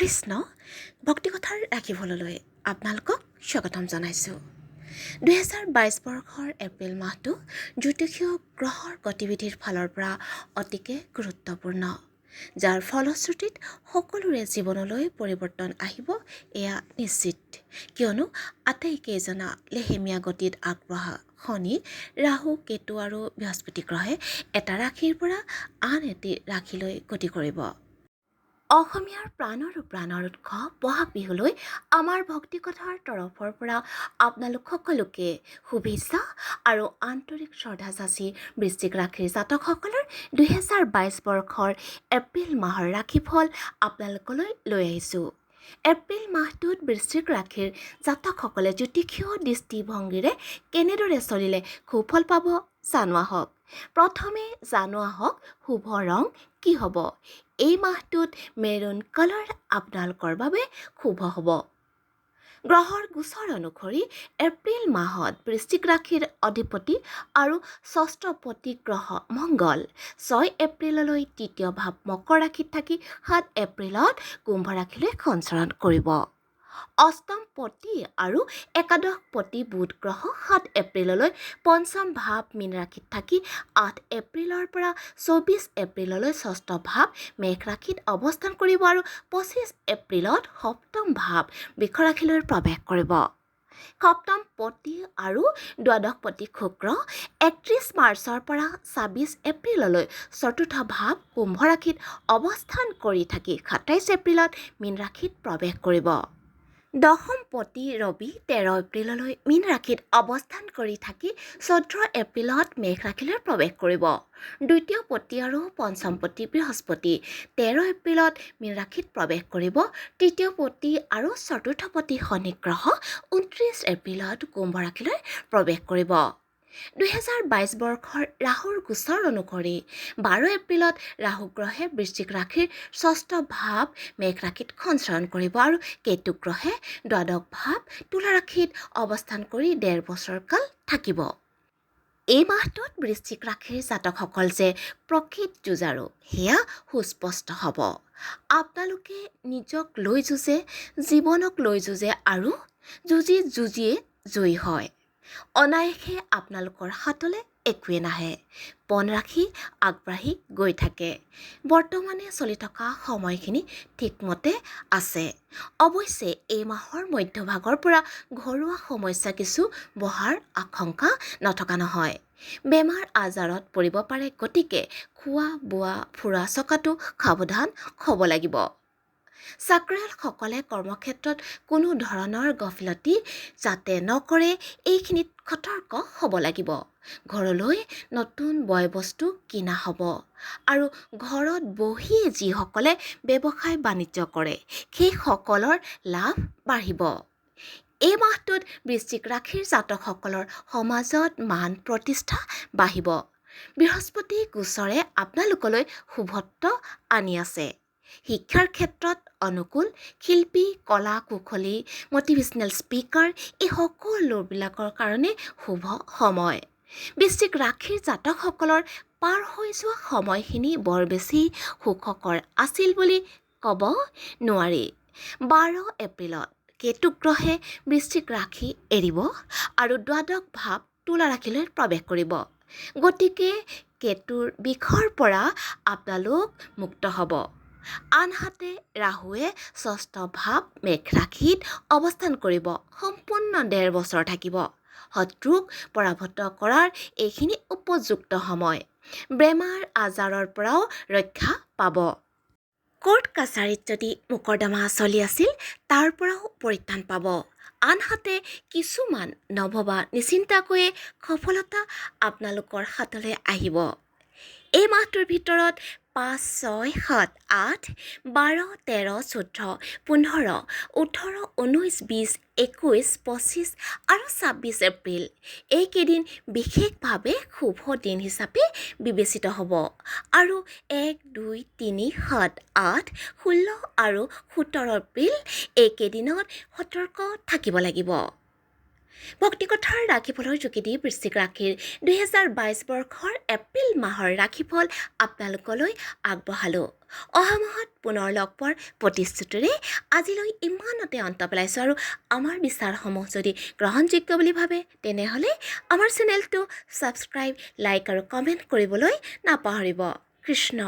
কৃষ্ণ ভক্তি কথাৰ ৰাখিবলৈ আপোনালোকক স্বাগতম জনাইছোঁ। 2022 বৰ্ষৰ এপ্ৰিল মাহটো জ্যোতিষীয় গ্ৰহৰ গতিবিধিৰ ফালৰ পৰা অতিকে গুৰুত্বপূৰ্ণ, যাৰ ফলশ্ৰুতিত সকলোৰে জীৱনলৈ পৰিৱৰ্তন আহিব এয়া নিশ্চিত। কিয়নো আটাইকেইজনা লেহেমীয়া গতিত আগবঢ়া শনি, ৰাহু, কেতু আৰু বৃহস্পতি গ্ৰহে এটা ৰাশিৰ পৰা আন এটি ৰাশিলৈ গতি কৰিব। অসমীয়াৰ প্ৰাণৰ উৎস বহাগ বিহুলৈ আমাৰ ভক্তি কথাৰ তৰফৰ পৰা আপোনালোক সকলোকে শুভেচ্ছা আৰু আন্তৰিক শ্ৰদ্ধা যাচি বৃশ্চিক ৰাশিৰ জাতকসকলৰ 2022 বৰ্ষৰ এপ্ৰিল মাহৰ ৰাশিফল আপোনালোকলৈ লৈ আহিছোঁ। এপ্ৰিল মাহটোত বৃশ্চিক ৰাশিৰ জাতকসকলে জ্যোতিষীয় দৃষ্টিভংগীৰে কেনেদৰে চলিলে সুফল পাব জানো আহক। প্ৰথমে জানো আহক শুভ ৰং কি হ'ব। এই মাহটোত মেৰুন কালাৰ আপোনালোকৰ বাবে শুভ হ'ব। গ্ৰহৰ গোচৰ অনুসৰি এপ্ৰিল মাহত বৃশ্চিক ৰাশিৰ অধিপতি আৰু ষষ্ঠপতি গ্ৰহ মংগল 6 এপ্ৰিললৈ তৃতীয় ভাৱ মকৰ ৰাশিত থাকি 7 এপ্ৰিলত কুম্ভ ৰাশিলৈ সঞ্চৰণ কৰিব। অষ্টমপতি আৰু একাদশপতি বুধ গ্ৰহ 7 এপ্ৰিললৈ পঞ্চম ভাৱ মীন ৰাশিত থাকি 8 এপ্ৰিলৰ পৰা 24 এপ্ৰিললৈ ষষ্ঠ ভাৱ মেষ ৰাশিত অৱস্থান কৰিব আৰু 25 এপ্ৰিলত সপ্তম ভাৱ বৃষ ৰাশিলৈ প্ৰৱেশ কৰিব। সপ্তমপতি আৰু দ্বাদশপতি শুক্ৰ 31 মাৰ্চৰ পৰা 26 এপ্ৰিললৈ চতুৰ্থ ভাৱ কুম্ভ ৰাশিত অৱস্থান কৰি থাকি 27 এপ্ৰিলত মীন ৰাশিত প্ৰৱেশ কৰিব। দশমপতি ৰবি 13 এপ্ৰিললৈ মীন ৰাশিত অৱস্থান কৰি থাকি 14 এপ্ৰিলত মেষ ৰাশিলৈ প্ৰৱেশ কৰিব। দ্বিতীয়পতি আৰু পঞ্চমপতি বৃহস্পতি 13 এপ্ৰিলত মীন ৰাশিত প্ৰৱেশ কৰিব। তৃতীয়পতি আৰু চতুৰ্থপতি শনি গ্ৰহ 29 এপ্ৰিলত কুম্ভ ৰাশিলৈ প্ৰৱেশ কৰিব। 2022 বৰ্ষৰ ৰাহুৰ গোচৰ অনুসৰি 12 এপ্ৰিলত ৰাহু গ্ৰহে বৃশ্চিক ৰাশিৰ ষষ্ঠ ভাৱ মেষ ৰাশিত সঞ্চৰণ কৰিব আৰু কেতু গ্ৰহে দ্বাদশ ভাৱ তুলা ৰাশিত অৱস্থান কৰি 1.5 বছৰ কাল থাকিব। এই মাহটোত বৃশ্চিক ৰাশিৰ জাতকসকল যে প্ৰকৃত যুঁজাৰু সেয়া সুস্পষ্ট হ'ব। আপোনালোকে নিজক লৈ যুঁজে, জীৱনক লৈ যুঁজে আৰু যুঁজিয়ে জয়ী হয়। অনায়াসে আপোনালোকৰ হাতলৈ একোৱে নাহে। পণ ৰাখি আগবাঢ়ি গৈ থাকে। বৰ্তমানে চলি থকা সময়খিনি ঠিকমতে আছে। অৱশ্যে এই মাহৰ মধ্যভাগৰ পৰা ঘৰুৱা সমস্যা কিছু বহাৰ আশংকা নথকা নহয়। বেমাৰ আজাৰত পৰিব পাৰে, গতিকে খোৱা বোৱা ফুৰা চকাটো সাৱধান হ'ব লাগিব। চাকৰিয়ালসকলে কৰ্মক্ষেত্ৰত কোনো ধৰণৰ গফিলতি যাতে নকৰে এইখিনিত সতৰ্ক হ'ব লাগিব। ঘৰলৈ নতুন বয় বস্তু কিনা হ'ব আৰু ঘৰত বহিয়ে যিসকলে ব্যৱসায় বাণিজ্য কৰে সেইসকলৰ লাভ বাঢ়িব। এই মাহটোত বৃশ্চিক ৰাশিৰ জাতকসকলৰ সমাজত মান প্ৰতিষ্ঠা বাঢ়িব। বৃহস্পতি গোচৰে আপোনালোকলৈ শুভত্ব আনি আছে। শিক্ষাৰ ক্ষেত্ৰত অনুকূল, শিল্পী, কলা কুশলী, মটিভেশ্যনেল স্পীকাৰ এই সকলোবিলাকৰ কাৰণে শুভ সময়। বৃশ্চিক ৰাশিৰ জাতকসকলৰ পাৰ হৈ যোৱা সময়খিনি বৰ বেছি সুখকৰ আছিল বুলি ক'ব নোৱাৰি। 12 এপ্ৰিলত কেতু গ্ৰহে বৃশ্চিক ৰাশি এৰিব আৰু দ্বাদশ ভাৱ তুলা ৰাশিলৈ প্ৰৱেশ কৰিব। গতিকে কেতুৰ বিষৰ পৰা আপোনালোক মুক্ত হ'ব। আনহাতে ৰাহুৱে ষষ্ঠ ভাৱ মেষ ৰাশিত অৱস্থান কৰিব। সম্পূৰ্ণ 1.5 বছৰ থাকিব। শত্ৰুক পৰাভূত কৰাৰ এইখিনি উপযুক্ত সময়। বেমাৰ আজাৰৰ পৰাও ৰক্ষা পাব। কোৰ্ট কাছাৰীত যদি মোকৰ্দমা চলি আছিল তাৰ পৰাও পৰিত্ৰাণ পাব। আনহাতে কিছুমান নভবা নিচিন্তাকৈয়ে সফলতা আপোনালোকৰ হাতলৈ আহিব। এই মাহটোৰ ভিতৰত 5, 6, 7, 8, 12, 13, 14, 15, 18, 19, 20, 21, 25 আৰু 26 এপ্ৰিল এইকেইদিন বিশেষভাৱে শুভ দিন হিচাপে বিবেচিত হ'ব আৰু 1, 2, 3, 7, 8, 16 আৰু 17 এপ্ৰিল এইকেইদিনত সতৰ্ক থাকিব লাগিব। ভক্তি কথাৰ ৰাশিফলৰ যোগেদি বৃশ্চিক ৰাশিৰ 2022 বৰ্ষৰ এপ্ৰিল মাহৰ ৰাশিফল আপোনালোকলৈ আগবঢ়ালোঁ। অহা মাহত পুনৰ লগ পোৱাৰ প্ৰতিশ্ৰুতিৰে আজিলৈ ইমানতে অন্ত পেলাইছোঁ আৰু আমাৰ বিচাৰসমূহ যদি গ্ৰহণযোগ্য বুলি ভাবে তেনেহ'লে আমাৰ চেনেলটো ছাবস্ক্ৰাইব, লাইক আৰু কমেণ্ট কৰিবলৈ নাপাহৰিব। কৃষ্ণ